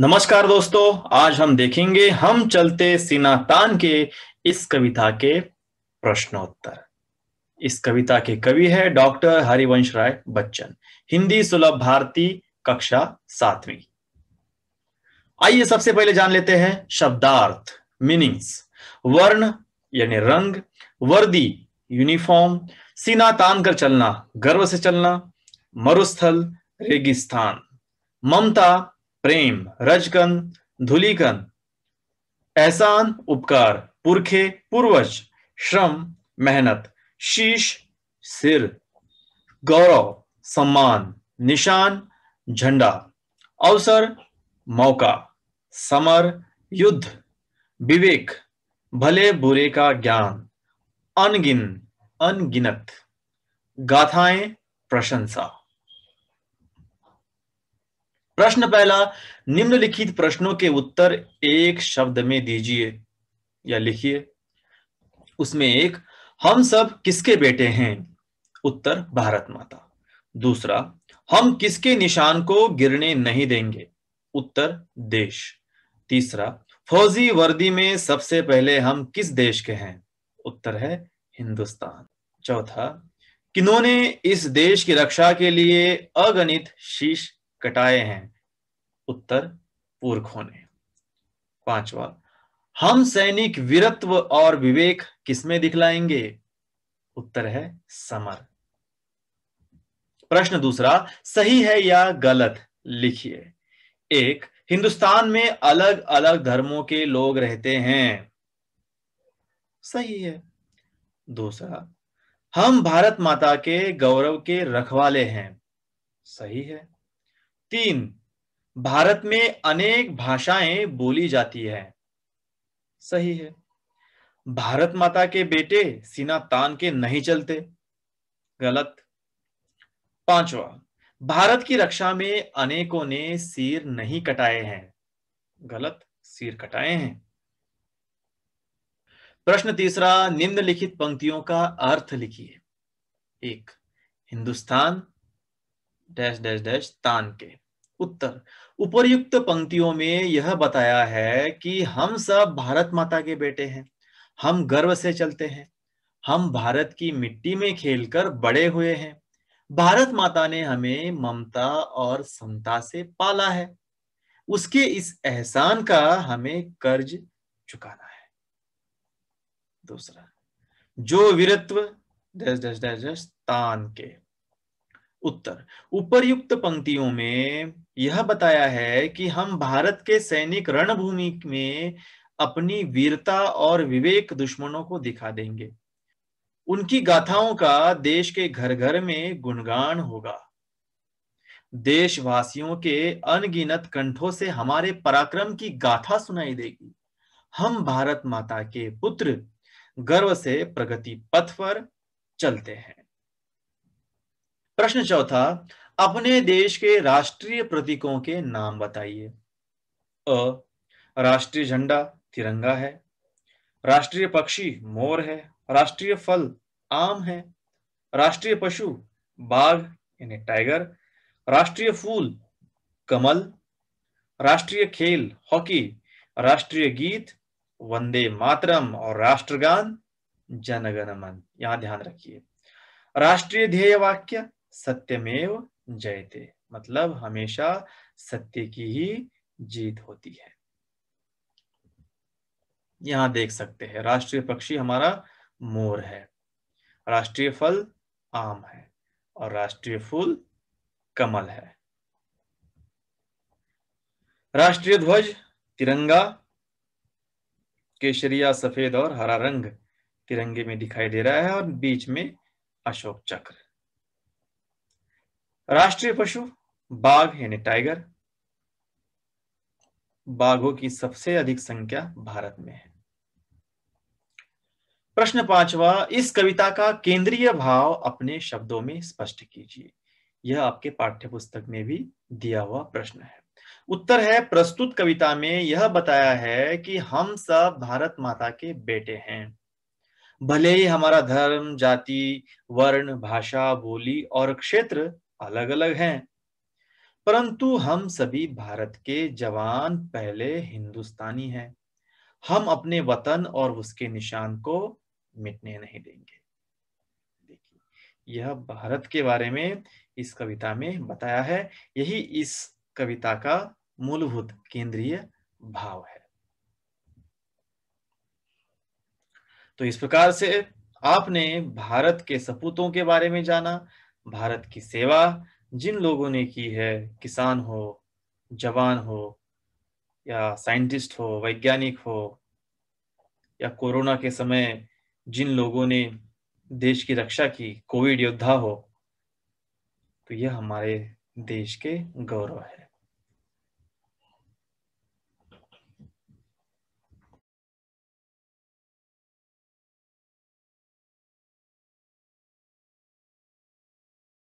नमस्कार दोस्तों, आज हम देखेंगे हम चलते सीना तान के इस कविता के प्रश्नोत्तर। इस कविता के कवि है डॉक्टर हरिवंश राय बच्चन। हिंदी सुलभ भारती, कक्षा 7वीं। आइए सबसे पहले जान लेते हैं शब्दार्थ, मीनिंग्स। वर्ण यानी रंग, वर्दी यूनिफॉर्म, सीना तान कर चलना गर्व से चलना, मरुस्थल रेगिस्तान, ममता प्रेम रजकन धूलिकन, एहसान उपकार, पुरखे पूर्वज, श्रम मेहनत, शीश सिर, गौरव सम्मान, निशान झंडा, अवसर मौका, समर युद्ध, विवेक भले बुरे का ज्ञान, अनगिन अनगिनत, गाथाएं प्रशंसा। प्रश्न पहला, निम्नलिखित प्रश्नों के उत्तर एक शब्द में दीजिए या लिखिए। उसमें एक, हम सब किसके बेटे हैं? उत्तर भारत माता। दूसरा, हम किसके निशान को गिरने नहीं देंगे? उत्तर देश। तीसरा, फौजी वर्दी में सबसे पहले हम किस देश के हैं? उत्तर है हिंदुस्तान। चौथा, किन्होंने इस देश की रक्षा के लिए अगणित शीश कटाए हैं? उत्तर पुरखों ने। पांचवा, हम सैनिक वीरत्व और विवेक किसमें दिखलाएंगे? उत्तर है समर। प्रश्न दूसरा, सही है या गलत लिखिए। एक, हिंदुस्तान में अलग अलग धर्मों के लोग रहते हैं। सही है। दूसरा, हम भारत माता के गौरव के रखवाले हैं। सही है। तीन, भारत में अनेक भाषाएं बोली जाती है। सही है। भारत माता के बेटे सीना तान के नहीं चलते। गलत। पांचवा, भारत की रक्षा में अनेकों ने सिर नहीं कटाए हैं। गलत, सिर कटाए हैं। प्रश्न तीसरा, निम्नलिखित पंक्तियों का अर्थ लिखिए। एक, हिंदुस्तान डैश डैश डैश तान के। उत्तर, उपर्युक्त पंक्तियों में यह बताया है कि हम सब भारत माता के बेटे हैं, हम गर्व से चलते हैं, हम भारत की मिट्टी में खेलकर बड़े हुए हैं, भारत माता ने हमें ममता और समता से पाला है, उसके इस एहसान का हमें कर्ज चुकाना है। दूसरा, जो वीरत्व डैश डैश डैश डैश तान के। उत्तर, उपर्युक्त पंक्तियों में यह बताया है कि हम भारत के सैनिक रणभूमि में अपनी वीरता और विवेक दुश्मनों को दिखा देंगे। उनकी गाथाओं का देश के घर घर में गुणगान होगा। देशवासियों के अनगिनत कंठों से हमारे पराक्रम की गाथा सुनाई देगी। हम भारत माता के पुत्र गर्व से प्रगति पथ पर चलते हैं। प्रश्न चौथा, अपने देश के राष्ट्रीय प्रतीकों के नाम बताइए। अ, राष्ट्रीय झंडा तिरंगा है, राष्ट्रीय पक्षी मोर है, राष्ट्रीय फल आम है, राष्ट्रीय पशु बाघ यानी टाइगर, राष्ट्रीय फूल कमल, राष्ट्रीय खेल हॉकी, राष्ट्रीय गीत वंदे मातरम और राष्ट्रगान जनगण मन। यहां ध्यान रखिए। राष्ट्रीय ध्येय वाक्य सत्यमेव जयते, मतलब हमेशा सत्य की ही जीत होती है। यहां देख सकते हैं राष्ट्रीय पक्षी हमारा मोर है, राष्ट्रीय फल आम है और राष्ट्रीय फूल कमल है। राष्ट्रीय ध्वज तिरंगा, केसरिया सफेद और हरा रंग तिरंगे में दिखाई दे रहा है और बीच में अशोक चक्र। राष्ट्रीय पशु बाघ यानी टाइगर, बाघों की सबसे अधिक संख्या भारत में है। प्रश्न पांचवा, इस कविता का केंद्रीय भाव अपने शब्दों में स्पष्ट कीजिए। यह आपके पाठ्य पुस्तक में भी दिया हुआ प्रश्न है। उत्तर है, प्रस्तुत कविता में यह बताया है कि हम सब भारत माता के बेटे हैं। भले ही हमारा धर्म जाति वर्ण भाषा बोली और क्षेत्र अलग अलग हैं, परंतु हम सभी भारत के जवान पहले हिंदुस्तानी हैं। हम अपने वतन और उसके निशान को मिटने नहीं देंगे। देखिए, यह भारत के बारे में इस कविता में बताया है। यही इस कविता का मूलभूत केंद्रीय भाव है। तो इस प्रकार से आपने भारत के सपूतों के बारे में जाना, भारत की सेवा जिन लोगों ने की है, किसान हो, जवान हो, या साइंटिस्ट हो, वैज्ञानिक हो, या कोरोना के समय जिन लोगों ने देश की रक्षा की, कोविड योद्धा हो, तो यह हमारे देश के गौरव है।